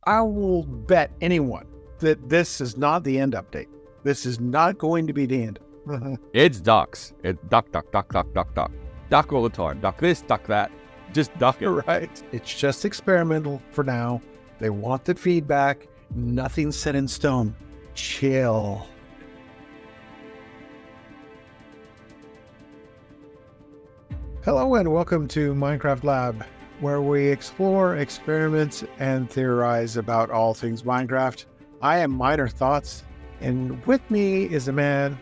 I will bet anyone that this is not the end update. This is not going to be the end. It's ducks. It's duck, duck, duck, duck, duck, duck. Duck all the time. Duck this, duck that. Just duck it. Right. It's just experimental for now. They want the feedback. Nothing's set in stone. Chill. Hello and welcome to Minecraft Lab, where we explore, experiment, and theorize about all things Minecraft. I am Minor Thoughts, and with me is a man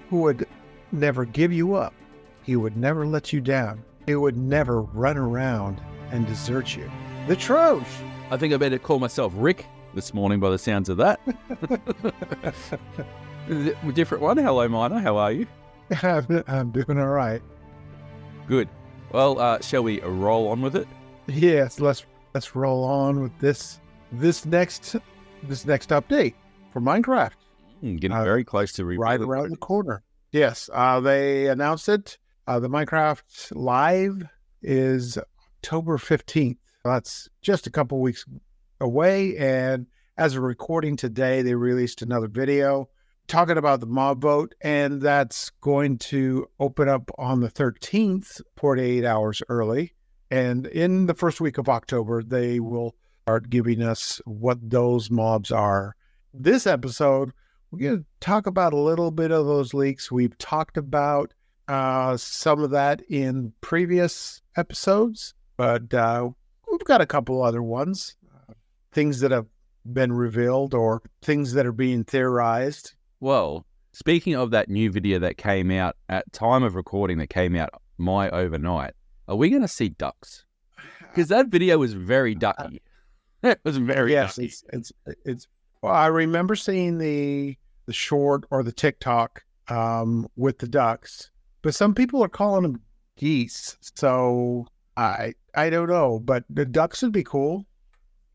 who would never give you up. He would never let you down. He would never run around and desert you. The Trosh. I think I better call myself Rick this morning by the sounds of that. A different one. Hello, Minor. How are you? I'm doing all right. Good. Well, shall we roll on with it? Yes, let's roll on with this next update for Minecraft. Getting very close to right around the corner. Yes, they announced it. The Minecraft Live is October 15th. That's just a couple weeks away, and as of recording today, they released another video talking about the mob vote, and that's going to open up on the 13th, 48 hours early. And in the first week of October, they will start giving us what those mobs are. This episode, we're going to talk about a little bit of those leaks. We've talked about some of that in previous episodes, but we've got a couple other ones, things that have been revealed or things that are being theorized. Well, speaking of that new video that came out at time of recording, that came out overnight, are we going to see ducks? Because that video was very ducky. It was very ducky. It's. Well, I remember seeing the short or the TikTok with the ducks, but some people are calling them geese. So I don't know, but the ducks would be cool.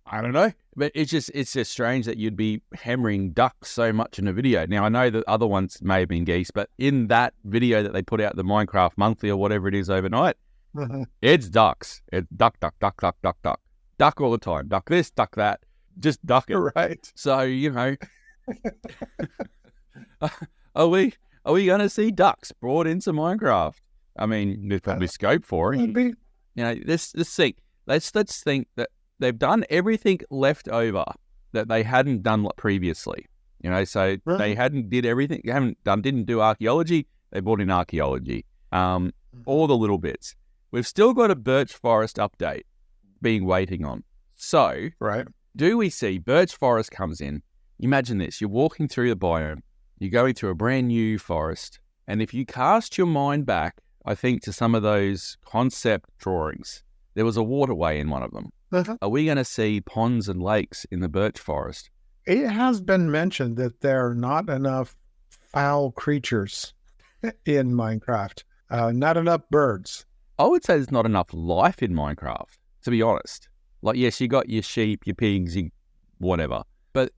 I don't know, but it's just strange that you'd be hammering ducks so much in a video. Now, I know that other ones may have been geese, but in that video that they put out, the Minecraft Monthly or whatever it is overnight, it's ducks. It's duck, duck, duck, duck, duck, duck. Duck all the time. Duck this, duck that. Just duck it. Right. So, you know, are we going to see ducks brought into Minecraft? I mean, there's probably scope for it. You know, let's think that they've done everything left over that they hadn't done previously. You know, so they didn't do archaeology. They brought in archaeology. All the little bits. We've still got a birch forest update waiting on. So, right. Do we see birch forest comes in? Imagine this. You're walking through the biome. You're going through a brand new forest. And if you cast your mind back, I think, to some of those concept drawings, there was a waterway in one of them. Are we going to see ponds and lakes in the birch forest? It has been mentioned that there are not enough foul creatures in Minecraft. Not enough birds. I would say there's not enough life in Minecraft, to be honest. Like, yes, you got your sheep, your pigs, whatever. But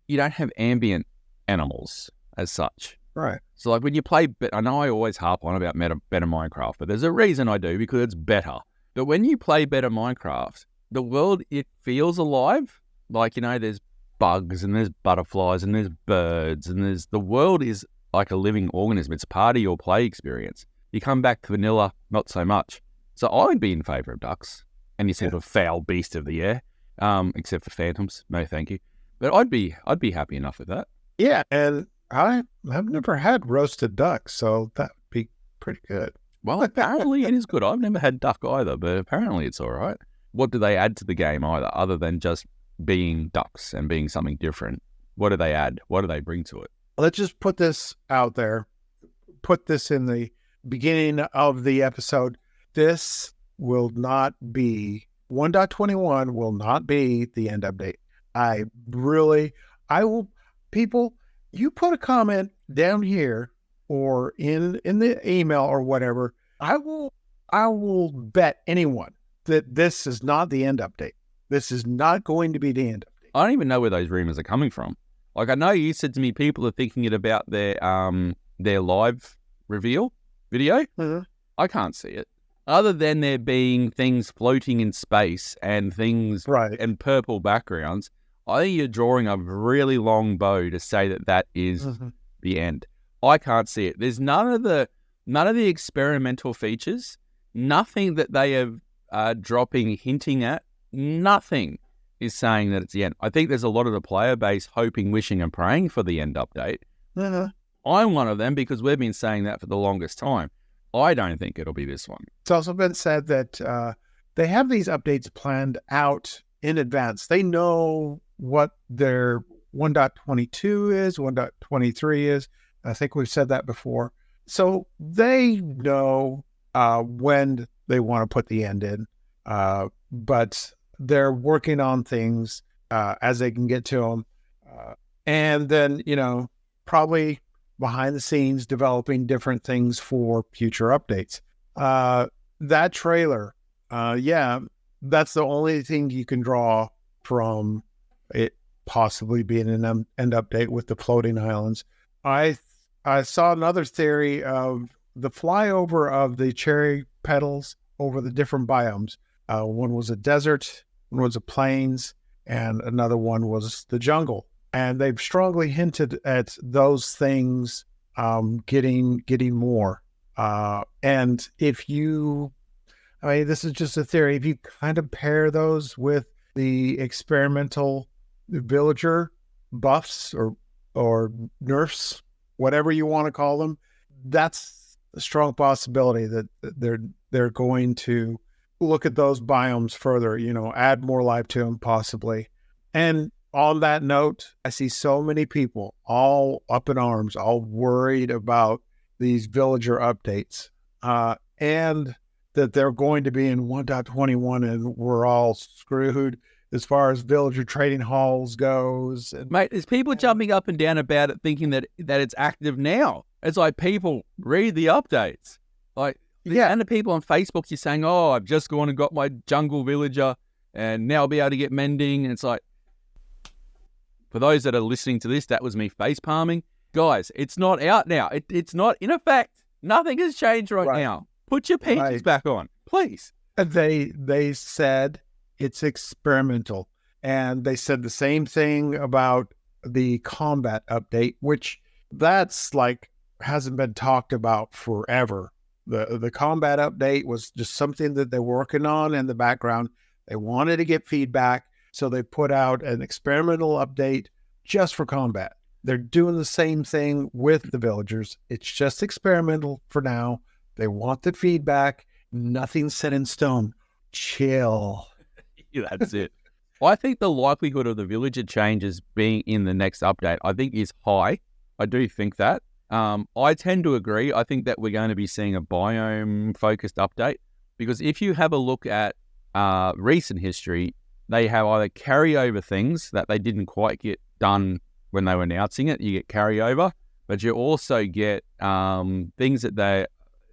you don't have ambient animals as such. Right. So, like, when you play, I know I always harp on about better Minecraft, but there's a reason I do, because it's better. But when you play better Minecraft, the world, it feels alive. Like, you know, there's bugs and there's butterflies and there's birds and the world is like a living organism. It's part of your play experience. You come back to vanilla, not so much. So I would be in favour of ducks and you sort of foul beast of the air, except for phantoms. No, thank you. But I'd be happy enough with that. Yeah, and I've never had roasted duck, so that would be pretty good. Well, apparently it is good. I've never had duck either, but apparently it's all right. What do they add to the game other than just being ducks and being something different? What do they add? What do they bring to it? Let's just put this out there. Put this in the beginning of the episode. This will not be, 1.21 will not be the end update. People, you put a comment down here or in the email or whatever, I will bet anyone that this is not the end update. This is not going to be the end update. I don't even know where those rumors are coming from. Like, I know you said to me people are thinking it about their live reveal video. Mm-hmm. I can't see it. Other than there being things floating in space and things and purple backgrounds, I think you're drawing a really long bow to say that that is the end. I can't see it. There's none of the experimental features, nothing that they are dropping, hinting at, nothing is saying that it's the end. I think there's a lot of the player base hoping, wishing, and praying for the end update. I'm one of them because we've been saying that for the longest time. I don't think it'll be this one. It's also been said that they have these updates planned out in advance. They know what their 1.22 is, 1.23 is. I think we've said that before. So they know when they want to put the end in, but they're working on things as they can get to them. And then, probably behind the scenes developing different things for future updates. That trailer, that's the only thing you can draw from it possibly being an end update with the floating islands. I saw another theory of the flyover of the cherry petals over the different biomes. One was a desert, one was a plains, and another one was the jungle. And they've strongly hinted at those things getting more. And if you, this is just a theory, if you kind of pair those with the experimental villager buffs or nerfs, whatever you want to call them, that's a strong possibility that they're going to look at those biomes further, add more life to them possibly. And on that note, I see so many people all up in arms, all worried about these villager updates, and that they're going to be in 1.21 and we're all screwed as far as villager trading halls goes. And, mate, there's people jumping up and down about it thinking that it's active now. It's like, people, read the updates. Like, and the people on Facebook, you're saying, oh, I've just gone and got my jungle villager and now I'll be able to get mending. And it's like, for those that are listening to this, that was me face palming. Guys, it's not out now. It's not in effect. Nothing has changed right now. Put your panties back on, please. They said it's experimental. And they said the same thing about the combat update, which that's hasn't been talked about forever. The combat update was just something that they're working on in the background. They wanted to get feedback, so they put out an experimental update just for combat. They're doing the same thing with the villagers. It's just experimental for now. They want the feedback. Nothing's set in stone. Chill. That's it. I think the likelihood of the villager changes being in the next update, I think, is high. I do think that. I tend to agree. I think that we're going to be seeing a biome-focused update, because if you have a look at recent history, they have either carryover things that they didn't quite get done when they were announcing it. You get carryover, but you also get things that they're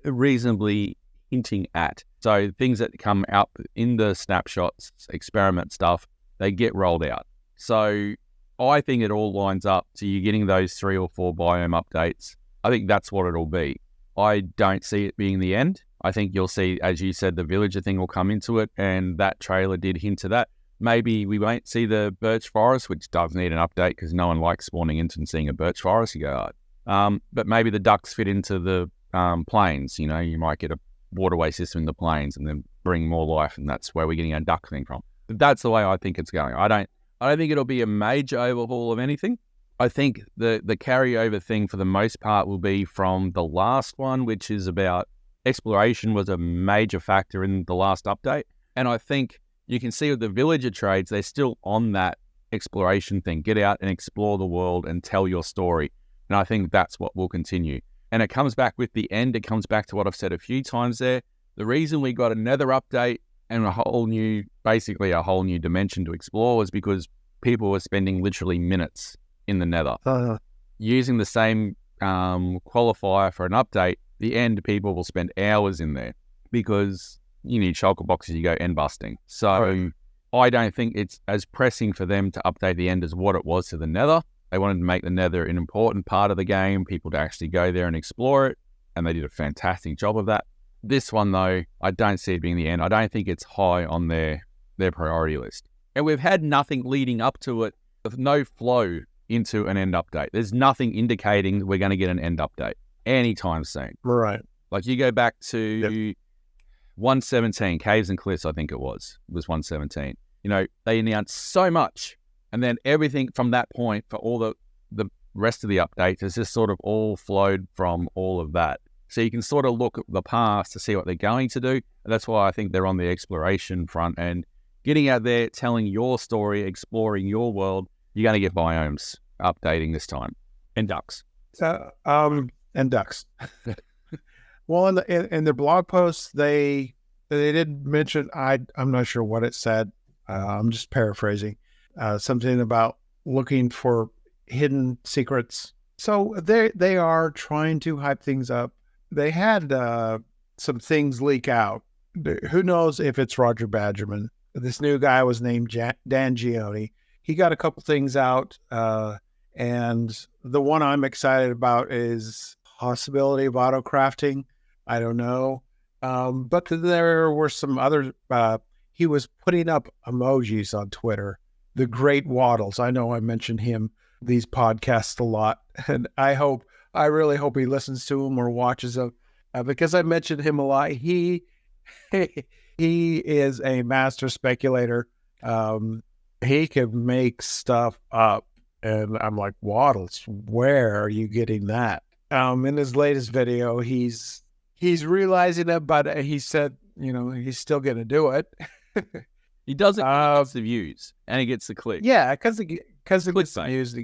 reasonably hinting at. So things that come out in the snapshots, experiment stuff, they get rolled out. So I think it all lines up to you getting those 3 or 4 biome updates. I think that's what it'll be. I don't see it being the end. I think you'll see, as you said, the villager thing will come into it, and that trailer did hint to that. Maybe we won't see the birch forest, which does need an update because no one likes spawning into and seeing a birch forest. You go, but maybe the ducks fit into the plains. You might get a waterway system in the plains and then bring more life, and that's where we're getting our duck thing from. But that's the way I think it's going. I don't think it'll be a major overhaul of anything. I think the carryover thing for the most part will be from the last one, which is about exploration was a major factor in the last update. And I think you can see with the villager trades, they're still on that exploration thing. Get out and explore the world and tell your story. And I think that's what will continue. And it comes back with the end. It comes back to what I've said a few times there. The reason we got another update and basically a whole new dimension to explore was because people were spending literally minutes in the nether. Using the same qualifier for an update, the end people will spend hours in there because you need shulker boxes, you go end busting. So I don't think it's as pressing for them to update the end as what it was to the nether. They wanted to make the nether an important part of the game, people to actually go there and explore it, and they did a fantastic job of that. This one, though, I don't see it being the end. I don't think it's high on their priority list. And we've had nothing leading up to it There's no flow into an end update. There's nothing indicating we're going to get an end update anytime soon. Right. Like you go back to 117, Caves and Cliffs, I think it was 117. They announced so much, and then everything from that point for all the rest of the updates has just sort of all flowed from all of that. So you can sort of look at the past to see what they're going to do. And that's why I think they're on the exploration front and getting out there, telling your story, exploring your world. You're going to get biomes updating this time. And ducks. And ducks. Well, in their blog posts, they did mention, I'm not sure what it said. I'm just paraphrasing. Something about looking for hidden secrets. So they are trying to hype things up. They had some things leak out. Who knows if it's Roger Badgerman? This new guy was named Dan Gioni. He got a couple things out, and the one I'm excited about is possibility of auto crafting. I don't know, but there were some other. He was putting up emojis on Twitter. The great Waddles. I know I mentioned him these podcasts a lot, and I really hope he listens to them or watches them, because I mentioned him a lot. He is a master speculator. He can make stuff up, and I'm like, Waddles, where are you getting that? In his latest video, he's realizing it, but he said, he's still going to do it. He does it because of views, and he gets the click. Yeah, because it gets the views.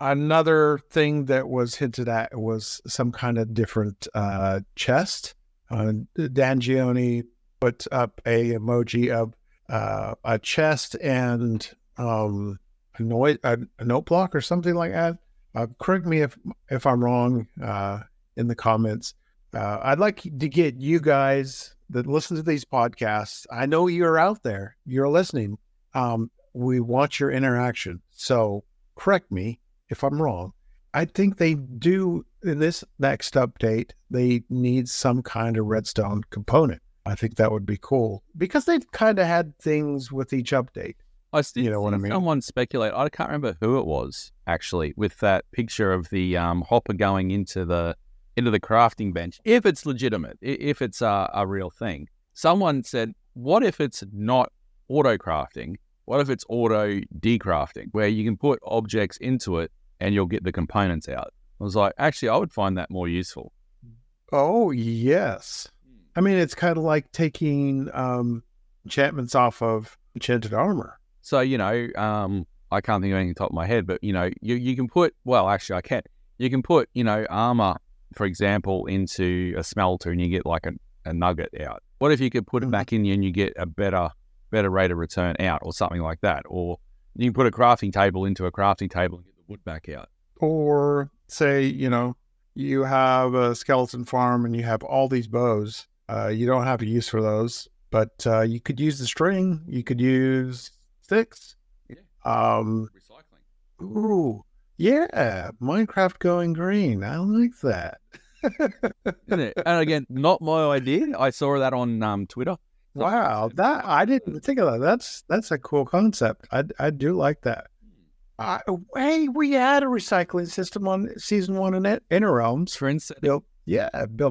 Another thing that was hinted at was some kind of different chest. Dan Gioni put up a emoji of a chest and a note block or something like that. Correct me if I'm wrong in the comments. I'd like to get you guys that listen to these podcasts. I know you're out there. You're listening. We want your interaction. So correct me if I'm wrong. I think they do in this next update, they need some kind of redstone component. I think that would be cool because they've kind of had things with each update. I still what I mean? Someone speculate. I can't remember who it was actually with that picture of the hopper going into the crafting bench. If it's legitimate, if it's a real thing. Someone said, what if it's not auto crafting? What if it's auto decrafting, where you can put objects into it and you'll get the components out? I was like, actually, I would find that more useful. Oh, yes. I mean, it's kind of like taking enchantments off of enchanted armor. So, I can't think of anything top of my head, but, you can put, well, actually, I can. You can put, armor, for example, into a smelter and you get like a nugget out. What if you could put it back in and you get a better rate of return out or something like that? Or you can put a crafting table into a crafting table and get the wood back out. Or say, you have a skeleton farm and you have all these bows. You don't have a use for those, but you could use the string. You could use sticks. Yeah. Recycling. Ooh, yeah. Minecraft going green. I like that. Isn't it? And again, not my idea. I saw that on Twitter. Wow, that I didn't even think of that. That's a cool concept. I do like that. Hey, we had a recycling system on season 1 in Inner Realms. Built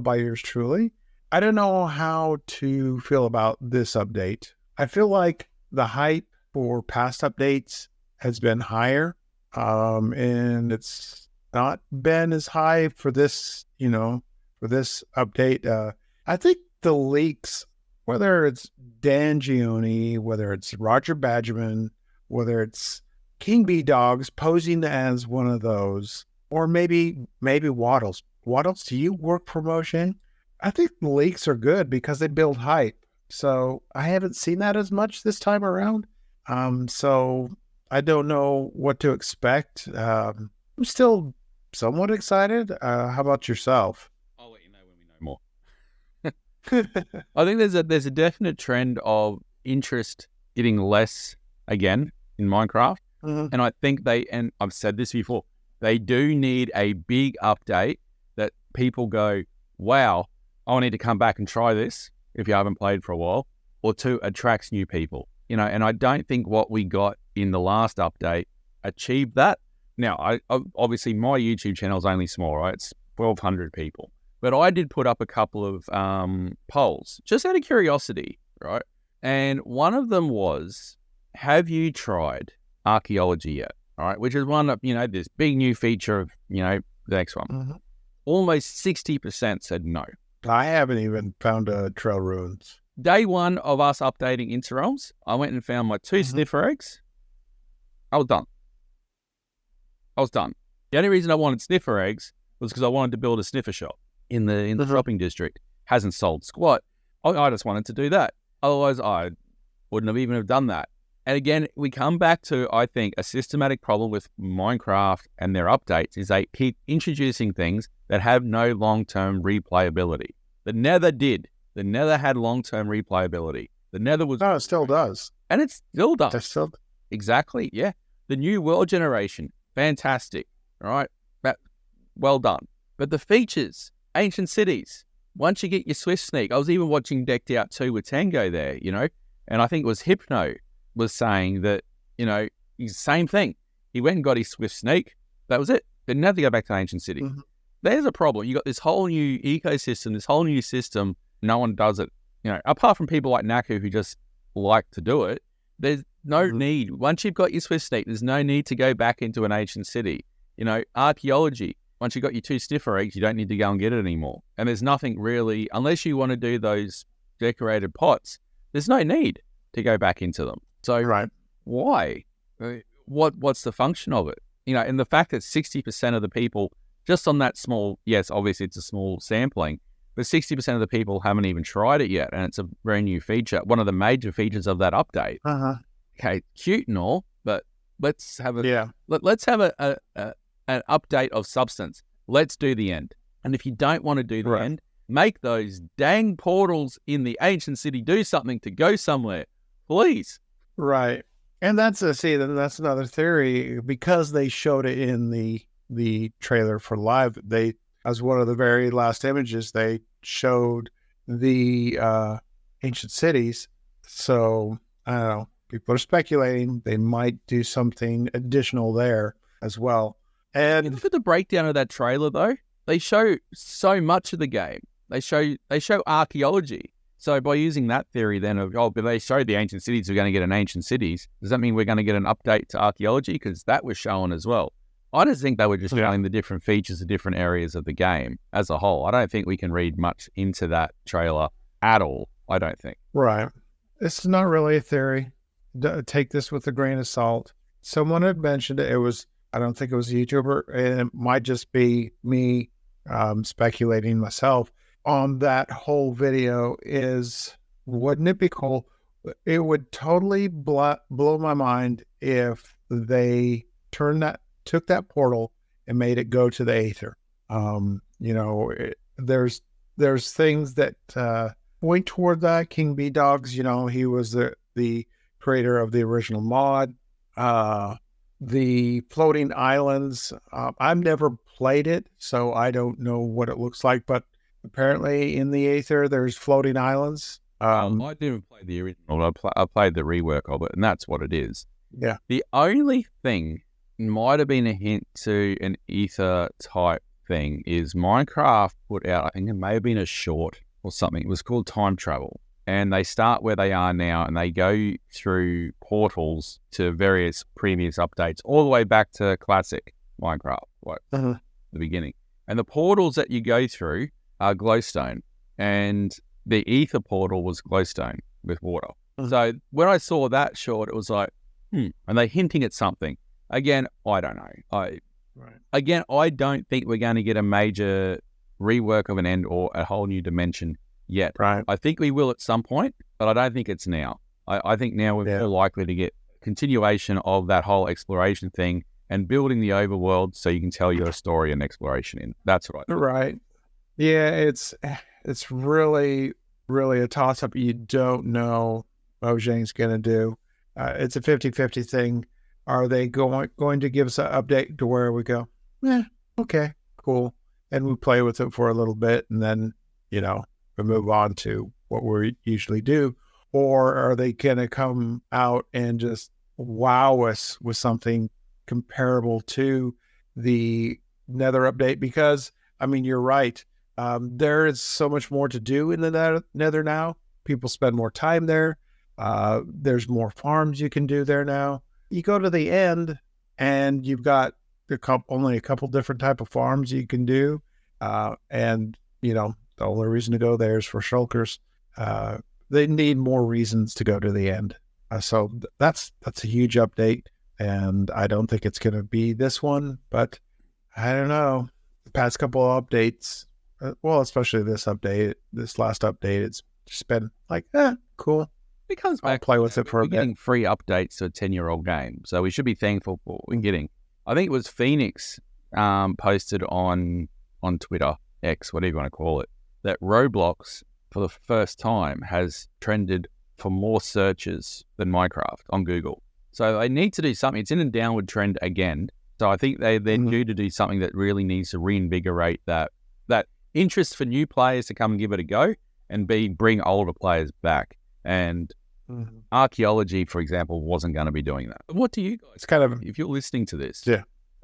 by yours truly. I don't know how to feel about this update. I feel like the hype for past updates has been higher, and it's not been as high for this, for this update. I think the leaks, whether it's Dan Gioni, whether it's Roger Badgerman, whether it's King Bee Dogs posing as one of those, or maybe Waddles. Waddles, do you work for Mojang? I think the leaks are good because they build hype. So I haven't seen that as much this time around. So I don't know what to expect. I'm still somewhat excited. How about yourself? I'll let you know when we know more. I think there's a definite trend of interest getting less again in Minecraft. Mm-hmm. And I think and I've said this before, they do need a big update that people go, wow, I need to come back and try this if you haven't played for a while, or 2, attracts new people. And I don't think what we got in the last update achieved that. Now, I obviously my YouTube channel is only small, right? It's 1,200 people. But I did put up a couple of polls just out of curiosity, right? And one of them was, have you tried archaeology yet? All right, which is one of, this big new feature of, the next one. Mm-hmm. Almost 60% said no. I haven't even found trail ruins. Day one of us updating Interrealms, I went and found my 2 sniffer eggs. I was done. The only reason I wanted sniffer eggs was because I wanted to build a sniffer shop in the shopping district. Hasn't sold squat. I just wanted to do that. Otherwise, I wouldn't have even have done that. And again, we come back to, I think, a systematic problem with Minecraft and their updates is they keep introducing things that have no long-term replayability. The Nether did. The Nether had long-term replayability. The Nether was... No, it still does. And it still does. It still... Exactly, yeah. The new world generation, fantastic, all right? Well done. But the features, ancient cities, once you get your Swift Sneak, I was even watching Decked Out 2 with Tango there, and I think it was Hypno was saying that, same thing. He went and got his Swift Sneak. That was it. Didn't have to go back to ancient city. Mm-hmm. There's a problem. You got this whole new ecosystem, this whole new system. No one does it. Apart from people like Naku who just like to do it, there's no need. Once you've got your Swift Sneak, there's no need to go back into an ancient city. Archaeology. Once you've got your 2 sniffer eggs, you don't need to go and get it anymore. And there's nothing really, unless you want to do those decorated pots, there's no need to go back into them. So why? What's the function of it? And the fact that 60% of the people, just on that small, yes, obviously it's a small sampling, but 60% of the people haven't even tried it yet, and it's a brand new feature, one of the major features of that update. Okay, cute and all, but let's have let's have an update of substance. Let's do the end. And if you don't want to do the end, make those dang portals in the ancient city do something to go somewhere, please. Right. And that's that's another theory, because they showed it in the trailer for live. They, as one of the very last images, they showed the ancient cities. So I don't know. People are speculating they might do something additional there as well. And you look at the breakdown of that trailer, though. They show so much of the game. They show archaeology. So by using that theory then of, but they showed the ancient cities, we're going to get an ancient cities. Does that mean we're going to get an update to archaeology? Because that was shown as well. I just think they were just showing the different features of different areas of the game as a whole. I don't think we can read much into that trailer at all. I don't think. Right. This is not really a theory. Take this with a grain of salt. Someone had mentioned it. I don't think it was a YouTuber, and it might just be me speculating myself on that whole video. Wouldn't it be cool? It would totally blow my mind if they took that portal and made it go to the Aether. There's things that point toward that. King B Dogs, he was the creator of the original mod. The floating islands, I've never played it, so I don't know what it looks like, but apparently in the Aether there's floating islands. I didn't play the original. I played the rework of it, and that's what it is. Yeah. The only thing might have been a hint to an Ether type thing is Minecraft put out, I think it may have been a short or something. It was called Time Travel. And they start where they are now, and they go through portals to various previous updates, all the way back to classic Minecraft, the beginning. And the portals that you go through are glowstone, and the Ether portal was glowstone with water. So when I saw that short, it was like, and they're hinting at something. Again, I don't know. Again, I don't think we're going to get a major rework of an end or a whole new dimension yet. Right. I think we will at some point, but I don't think it's now. I think now we're more likely to get continuation of that whole exploration thing and building the overworld so you can tell your story and exploration in. That's what I think. Right. Yeah, it's really, really a toss-up. You don't know what Mojang's going to do. It's a 50-50 thing. Are they going to give us an update to where we go? Okay, cool. And we play with it for a little bit, and then, we move on to what we usually do. Or are they going to come out and just wow us with something comparable to the Nether update because, I mean, you're right. There is so much more to do in the Nether now. People spend more time there. There's more farms you can do there now. You go to the end and you've got only a couple different type of farms you can do. And, you know, the only reason to go there is for shulkers. They need more reasons to go to the end. So that's a huge update. And I don't think it's going to be this one, but I don't know. The past couple of updates, well, especially this last update, it's just been like, cool. It comes back. I'll play with it for a bit. We're getting free updates to a 10-year-old game, so we should be thankful for what we're getting. I think it was Phoenix posted on Twitter, X, whatever you want to call it, that Roblox, for the first time, has trended for more searches than Minecraft on Google. So they need to do something. It's in a downward trend again. So I think they're due to do something that really needs to reinvigorate that interest for new players to come and give it a go, and bring older players back. And archaeology, for example, wasn't going to be doing that. What do you guys? If you're listening to this,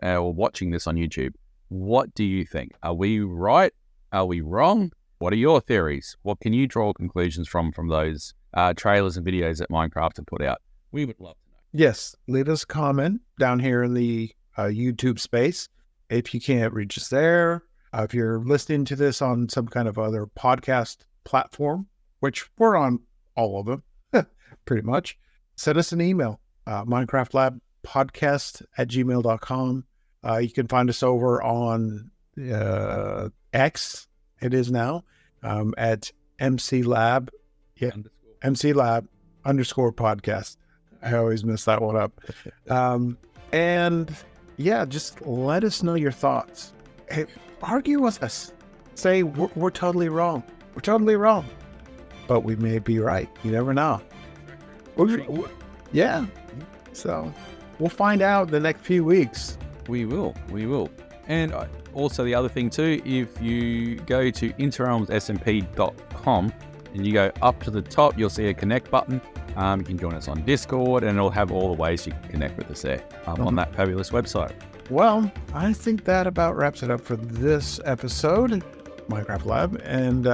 or watching this on YouTube, what do you think? Are we right? Are we wrong? What are your theories? What can you draw conclusions from those trailers and videos that Minecraft have put out? We would love to know. Yes, leave us a comment down here in the YouTube space. If you can't reach us there, if you're listening to this on some kind of other podcast platform, which we're on all of them, pretty much, send us an email, minecraftlabpodcast@gmail.com. You can find us over on X, it is now, at MCLab, MCLab_podcast. I always mess that one up. And yeah, just let us know your thoughts. Hey, argue with us. Say we're totally wrong. We're totally wrong. But we may be right. You never know. Yeah. So we'll find out the next few weeks. We will. And also the other thing too, if you go to interrealmssmp.com and you go up to the top, you'll see a connect button. You can join us on Discord, and it'll have all the ways you can connect with us there on that fabulous website. Well, I think that about wraps it up for this episode, Minecraft Lab. And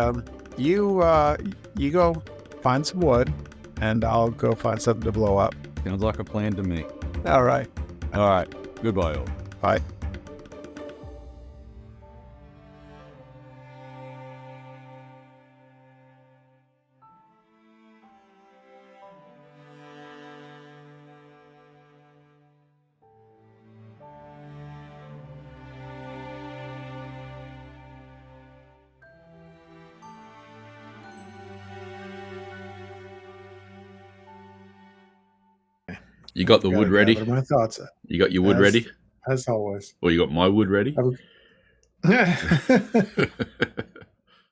you go find some wood, and I'll go find something to blow up. Sounds like a plan to me. All right. Goodbye, all. Bye. You got the wood ready? My thoughts. You got your wood ready? As always. Or you got my wood ready?